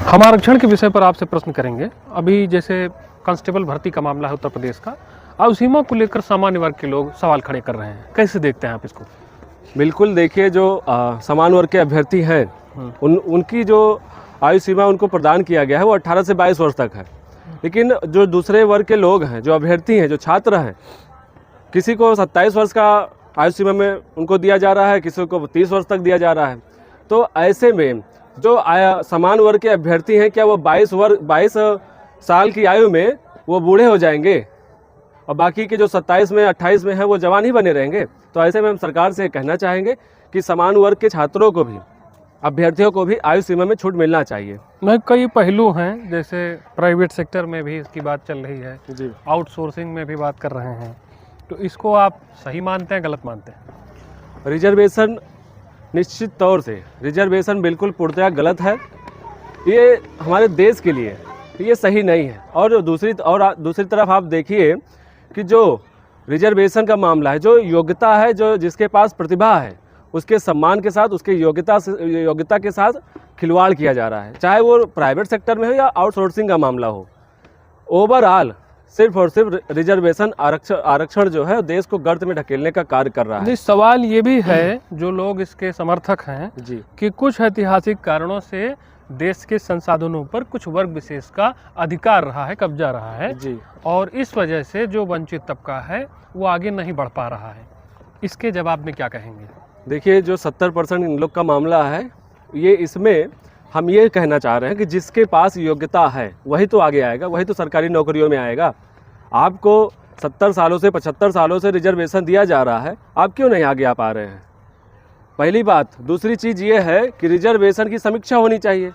हम आरक्षण के विषय पर आपसे प्रश्न करेंगे। अभी जैसे कांस्टेबल भर्ती का मामला है उत्तर प्रदेश का, अब सीमा को लेकर सामान्य वर्ग के लोग सवाल खड़े कर रहे हैं, कैसे देखते हैं आप इसको? बिल्कुल, देखिए जो समान वर्ग के अभ्यर्थी हैं उनकी जो आयु सीमा उनको प्रदान किया गया है वो 18 से 22 वर्ष तक है। लेकिन जो दूसरे वर्ग के लोग हैं, जो अभ्यर्थी हैं, जो छात्र हैं, किसी को 27 वर्ष का आयु सीमा में उनको दिया जा रहा है, किसी को 30 वर्ष तक दिया जा रहा है। तो ऐसे में जो समान वर्ग के अभ्यर्थी हैं, क्या वो 22 साल की आयु में वो बूढ़े हो जाएंगे और बाकी के जो 27 में 28 में हैं वो जवान ही बने रहेंगे? तो ऐसे में हम सरकार से कहना चाहेंगे कि समान वर्ग के छात्रों को भी, अभ्यर्थियों को भी आयु सीमा में छूट मिलना चाहिए। मैं कई पहलू हैं, जैसे प्राइवेट सेक्टर में भी इसकी बात चल रही है जी, आउटसोर्सिंग में भी बात कर रहे हैं, तो इसको आप सही मानते हैं, गलत मानते हैं? रिजर्वेशन निश्चित तौर से रिजर्वेशन बिल्कुल पूर्णतः गलत है। ये हमारे देश के लिए ये सही नहीं है। और दूसरी तरफ आप देखिए कि जो रिजर्वेशन का मामला है, जो योग्यता है, जो जिसके पास प्रतिभा है, उसके सम्मान के साथ, उसके योग्यता के साथ खिलवाड़ किया जा रहा है, चाहे वो प्राइवेट सेक्टर में हो या आउटसोर्सिंग का मामला हो। ओवरऑल सिर्फ और सिर्फ रिजर्वेशन आरक्षण जो है देश को गर्त में ढकेलने का कार्य कर रहा है। सवाल ये भी है, जो लोग इसके समर्थक हैं जी, कि कुछ ऐतिहासिक कारणों से देश के संसाधनों पर कुछ वर्ग विशेष का अधिकार रहा है, कब्जा रहा है जी, और इस वजह से जो वंचित तबका है वो आगे नहीं बढ़ पा रहा है। इसके जवाब में क्या कहेंगे? देखिए, जो 70% इन लोग का मामला है, ये इसमें हम ये कहना चाह रहे हैं कि जिसके पास योग्यता है वही तो आगे आएगा, वही तो सरकारी नौकरियों में आएगा। आपको 70 सालों से 75 सालों से रिजर्वेशन दिया जा रहा है, आप क्यों नहीं आगे आ पा रहे हैं? पहली बात। दूसरी चीज़ ये है कि रिजर्वेशन की समीक्षा होनी चाहिए।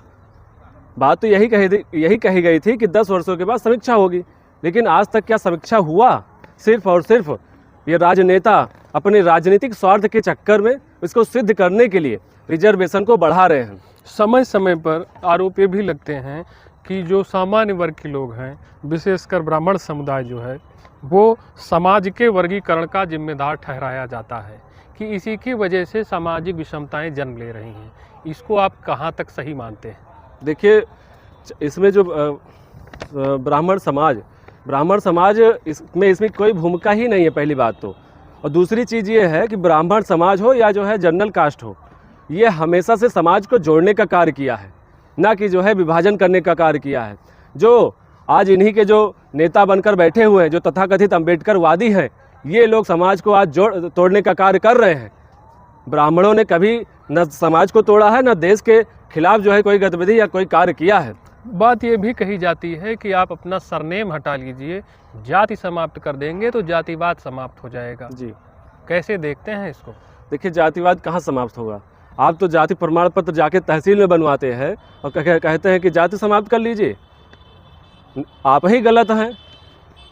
बात तो यही कही गई थी कि 10 वर्षों के बाद समीक्षा होगी, लेकिन आज तक क्या समीक्षा हुआ? सिर्फ और सिर्फ ये राजनेता अपने राजनीतिक स्वार्थ के चक्कर में इसको सिद्ध करने के लिए रिजर्वेशन को बढ़ा रहे हैं। समय समय पर आरोप ये भी लगते हैं कि जो सामान्य वर्ग के लोग हैं, विशेषकर ब्राह्मण समुदाय जो है, वो समाज के वर्गीकरण का जिम्मेदार ठहराया जाता है, कि इसी की वजह से सामाजिक विषमताएं जन्म ले रही हैं। इसको आप कहाँ तक सही मानते हैं? देखिए, इसमें जो ब्राह्मण समाज इसमें कोई भूमिका ही नहीं है, पहली बात तो। और दूसरी चीज़ ये है कि ब्राह्मण समाज हो या जो है जनरल कास्ट हो, ये हमेशा से समाज को जोड़ने का कार्य किया है, ना कि जो है विभाजन करने का कार्य किया है। जो आज इन्हीं के जो नेता बनकर बैठे हुए हैं, जो तथाकथित अम्बेडकरवादी हैं, ये लोग समाज को आज तोड़ने का कार्य कर रहे हैं। ब्राह्मणों ने कभी न समाज को तोड़ा है, न देश के खिलाफ जो है कोई गतिविधि या कोई कार्य किया है। बात ये भी कही जाती है कि आप अपना सरनेम हटा लीजिए, जाति समाप्त कर देंगे तो जातिवाद समाप्त हो जाएगा। जी, कैसे देखते हैं इसको? देखिए, जातिवाद कहाँ समाप्त होगा? आप तो जाति प्रमाण पत्र जाके तहसील में बनवाते हैं और कहते हैं कि जाति समाप्त कर लीजिए। आप ही गलत हैं,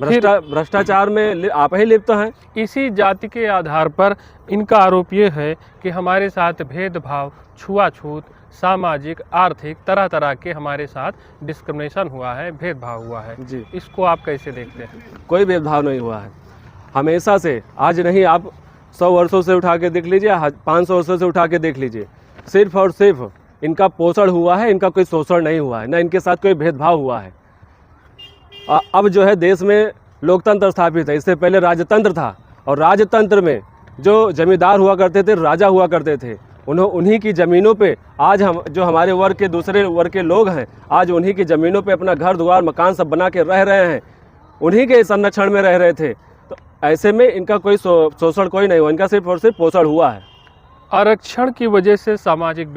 भ्रष्टाचार में आप ही लिप्त हैं। इसी जाति के आधार पर इनका आरोप ये है कि हमारे साथ भेदभाव, छुआछूत, सामाजिक, आर्थिक, तरह तरह के हमारे साथ डिस्क्रिमिनेशन हुआ है, भेदभाव हुआ है। जी, इसको आप कैसे देखते हैं? कोई भेदभाव नहीं हुआ है। हमेशा से, आज नहीं, आप 100 वर्षों से उठा के देख लीजिए, 500 वर्षों से उठा के देख लीजिए, सिर्फ और सिर्फ इनका पोषण हुआ है, इनका कोई शोषण नहीं हुआ है, ना इनके साथ कोई भेदभाव हुआ है। अब जो है देश में लोकतंत्र स्थापित है, इससे पहले राजतंत्र था, और राजतंत्र में जो जमींदार हुआ करते थे, राजा हुआ करते थे, उन्हीं की ज़मीनों पे आज हम जो हमारे वर्ग के दूसरे वर्ग के लोग हैं, आज उन्हीं की ज़मीनों पे अपना घर द्वार मकान सब बना के रह रहे हैं, उन्हीं के संरक्षण में रह रहे थे। तो ऐसे में इनका कोई शोषण कोई नहीं हुआ, इनका सिर्फ और सिर्फ पोषण हुआ है। आरक्षण की वजह से सामाजिक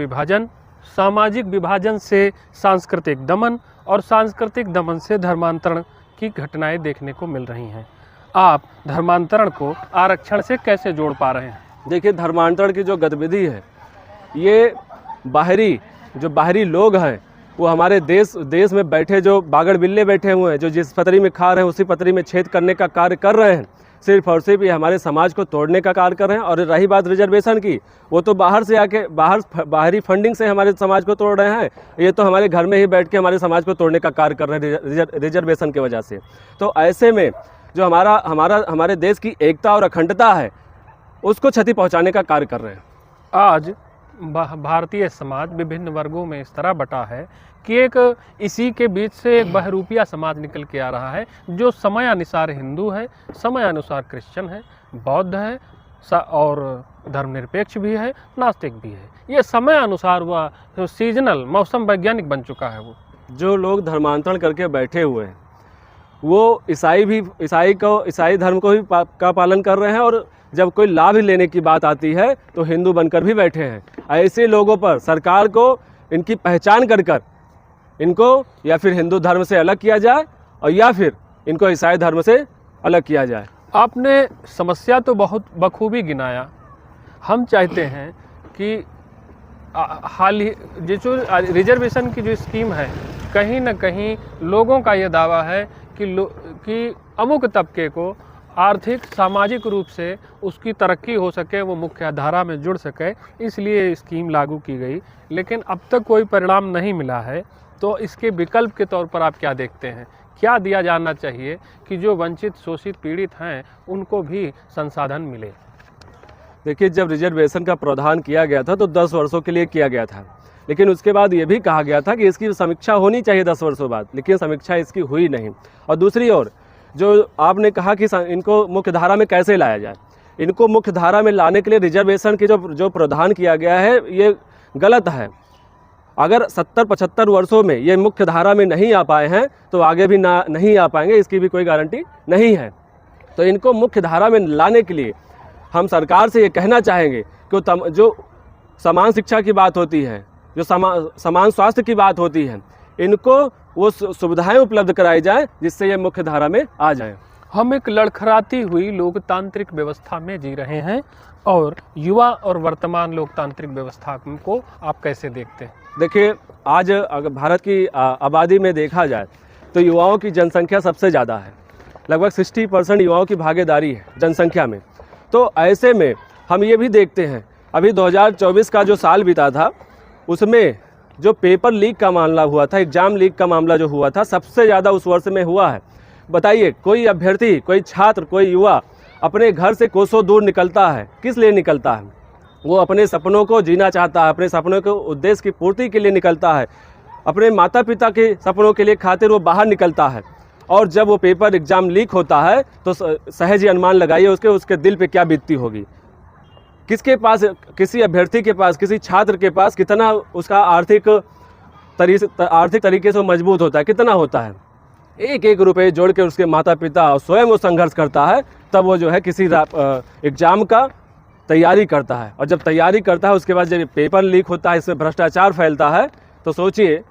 विभाजन से सांस्कृतिक दमन और सांस्कृतिक दमन से धर्मांतरण की घटनाएं देखने को मिल रही हैं। आप धर्मांतरण को आरक्षण से कैसे जोड़ पा रहे हैं? देखिए, धर्मांतरण की जो गतिविधि है, ये बाहरी लोग हैं, वो हमारे देश में बैठे जो बागड़ बिल्ले बैठे हुए हैं, जो जिस पतरी में खा रहे हैं उसी पतरी में छेद करने का कार्य कर रहे हैं। सिर्फ और सिर्फ ये हमारे समाज को तोड़ने का कार्य कर रहे हैं। और रही बात रिजर्वेशन की, वो तो बाहर से आके बाहरी फंडिंग से हमारे समाज को तोड़ रहे हैं। ये तो हमारे घर में ही बैठ के हमारे समाज को तोड़ने का कार्य कर रहे हैं रिजर्वेशन की वजह से। तो ऐसे में जो हमारे देश की एकता और अखंडता है, उसको क्षति पहुंचाने का कार्य कर रहे हैं। आज भारतीय समाज विभिन्न वर्गों में इस तरह बटा है कि एक इसी के बीच से एक बहरूपिया समाज निकल के आ रहा है, जो समय अनुसार हिंदू है, समय अनुसार क्रिश्चियन है, बौद्ध है और धर्मनिरपेक्ष भी है, नास्तिक भी है। ये समय अनुसार वह सीजनल मौसम वैज्ञानिक बन चुका है। वो जो लोग धर्मांतरण करके बैठे हुए हैं वो ईसाई धर्म को भी का पालन कर रहे हैं, और जब कोई लाभ लेने की बात आती है तो हिंदू बनकर भी बैठे हैं। ऐसे लोगों पर सरकार को इनकी पहचान कर इनको या फिर हिंदू धर्म से अलग किया जाए और या फिर इनको ईसाई धर्म से अलग किया जाए। आपने समस्या तो बहुत बखूबी गिनाया। हम चाहते हैं कि हाल ही जो रिजर्वेशन की जो स्कीम है, कहीं न कहीं लोगों का ये दावा है कि अमुक तबके को आर्थिक सामाजिक रूप से उसकी तरक्की हो सके, वो मुख्य धारा में जुड़ सके, इसलिए स्कीम लागू की गई। लेकिन अब तक कोई परिणाम नहीं मिला है। तो इसके विकल्प के तौर पर आप क्या देखते हैं? क्या दिया जाना चाहिए कि जो वंचित शोषित पीड़ित हैं उनको भी संसाधन मिले? देखिए, जब रिजर्वेशन का प्रावधान किया गया था तो 10 वर्षों के लिए किया गया था, लेकिन उसके बाद ये भी कहा गया था कि इसकी समीक्षा होनी चाहिए 10 वर्षों बाद, लेकिन समीक्षा इसकी हुई नहीं। और दूसरी ओर जो आपने कहा कि इनको मुख्य धारा में कैसे लाया जाए, इनको मुख्य धारा में लाने के लिए रिजर्वेशन की जो प्रावधान किया गया है ये गलत है। अगर 70-75 वर्षों में ये मुख्य धारा में नहीं आ पाए हैं तो आगे भी नहीं आ पाएंगे, इसकी भी कोई गारंटी नहीं है। तो इनको मुख्य धारा में लाने के लिए हम सरकार से ये कहना चाहेंगे कि जो समान शिक्षा की बात होती है, जो समान स्वास्थ्य की बात होती है, इनको वो सुविधाएं उपलब्ध कराई जाए जिससे ये मुख्य धारा में आ जाएं। हम एक लड़खड़ाती हुई लोकतांत्रिक व्यवस्था में जी रहे हैं, और युवा और वर्तमान लोकतांत्रिक व्यवस्था को आप कैसे देखते हैं? देखिए, आज अगर भारत की आबादी में देखा जाए तो युवाओं की जनसंख्या सबसे ज़्यादा है। लगभग 60% युवाओं की भागीदारी है जनसंख्या में। तो ऐसे में हम ये भी देखते हैं, अभी 2024 का जो साल बीता था उसमें जो पेपर लीक का मामला हुआ था, एग्ज़ाम लीक का मामला जो हुआ था, सबसे ज़्यादा उस वर्ष में हुआ है। बताइए, कोई अभ्यर्थी, कोई छात्र, कोई युवा अपने घर से कोसों दूर निकलता है, किस लिए निकलता है? वो अपने सपनों को जीना चाहता है, अपने सपनों के उद्देश्य की पूर्ति के लिए निकलता है, अपने माता पिता के सपनों के लिए खातिर वो बाहर निकलता है। और जब वो पेपर एग्ज़ाम लीक होता है तो सहज ही अनुमान लगाइए उसके दिल पे क्या बीतती होगी। किसके पास, किसी अभ्यर्थी के पास, किसी छात्र के पास कितना उसका आर्थिक तरीके से मजबूत होता है, कितना होता है। एक एक रुपये जोड़ के उसके माता पिता स्वयं वो संघर्ष करता है, तब वो जो है किसी एग्ज़ाम का तैयारी करता है। और जब तैयारी करता है उसके बाद जब पेपर लीक होता है, इसमें भ्रष्टाचार फैलता है, तो सोचिए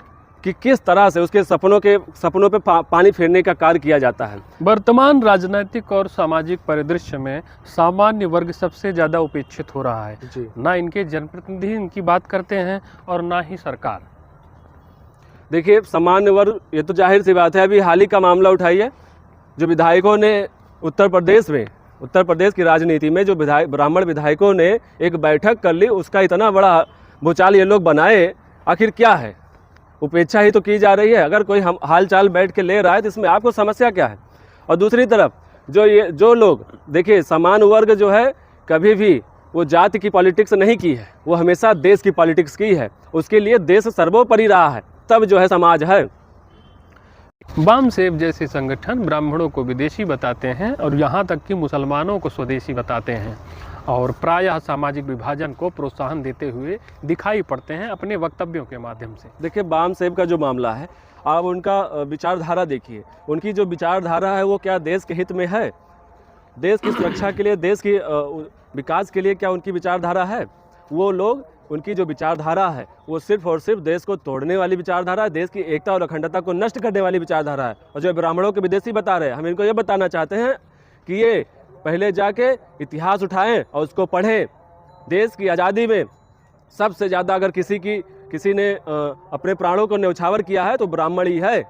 कि किस तरह से उसके सपनों पे पानी फेरने का कार्य किया जाता है। वर्तमान राजनीतिक और सामाजिक परिदृश्य में सामान्य वर्ग सबसे ज़्यादा उपेक्षित हो रहा है जी। ना इनके जनप्रतिनिधि इनकी बात करते हैं और ना ही सरकार। देखिए, सामान्य वर्ग, ये तो जाहिर सी बात है। अभी हाल ही का मामला उठाइए, जो विधायकों ने उत्तर प्रदेश की राजनीति में जो ब्राह्मण विधायकों ने एक बैठक कर ली, उसका इतना बड़ा भूचाल ये लोग बनाए। आखिर क्या है? उपेक्षा ही तो की जा रही है। अगर कोई हम हाल चाल बैठ के ले रहा है तो इसमें आपको समस्या क्या है? और दूसरी तरफ जो लोग, देखिए, समान वर्ग जो है कभी भी वो जाति की पॉलिटिक्स नहीं की है, वो हमेशा देश की पॉलिटिक्स की है। उसके लिए देश सर्वोपरि रहा है, तब जो है समाज है। वामसेव जैसे संगठन ब्राह्मणों को विदेशी बताते हैं और यहाँ तक कि मुसलमानों को स्वदेशी बताते हैं, और प्रायः सामाजिक विभाजन को प्रोत्साहन देते हुए दिखाई पड़ते हैं अपने वक्तव्यों के माध्यम से। देखिए, वामसेव का जो मामला है, आप उनका विचारधारा देखिए। उनकी जो विचारधारा है वो क्या देश के हित में है? देश की सुरक्षा के लिए, देश की विकास के लिए क्या उनकी विचारधारा है? वो लोग, उनकी जो विचारधारा है वो सिर्फ और सिर्फ देश को तोड़ने वाली विचारधारा है, देश की एकता और अखंडता को नष्ट करने वाली विचारधारा है। और जो ब्राह्मणों के विदेशी बता रहे हैं, हम इनको ये बताना चाहते हैं कि ये पहले जाके इतिहास उठाएं और उसको पढ़ें। देश की आज़ादी में सबसे ज़्यादा अगर किसी ने अपने प्राणों को न्यौछावर किया है तो ब्राह्मण ही है।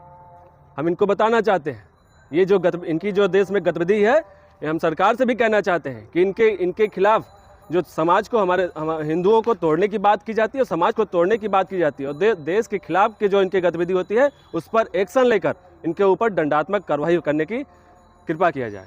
हम इनको बताना चाहते हैं, ये जो इनकी जो देश में गतिविधि है, ये हम सरकार से भी कहना चाहते हैं कि इनके खिलाफ जो समाज को, हमारे हिंदुओं को तोड़ने की बात की जाती है और समाज को तोड़ने की बात की जाती है, और देश के खिलाफ की जो इनकी गतिविधि होती है उस पर एक्शन लेकर इनके ऊपर दंडात्मक कार्रवाई करने की कृपा किया जाए।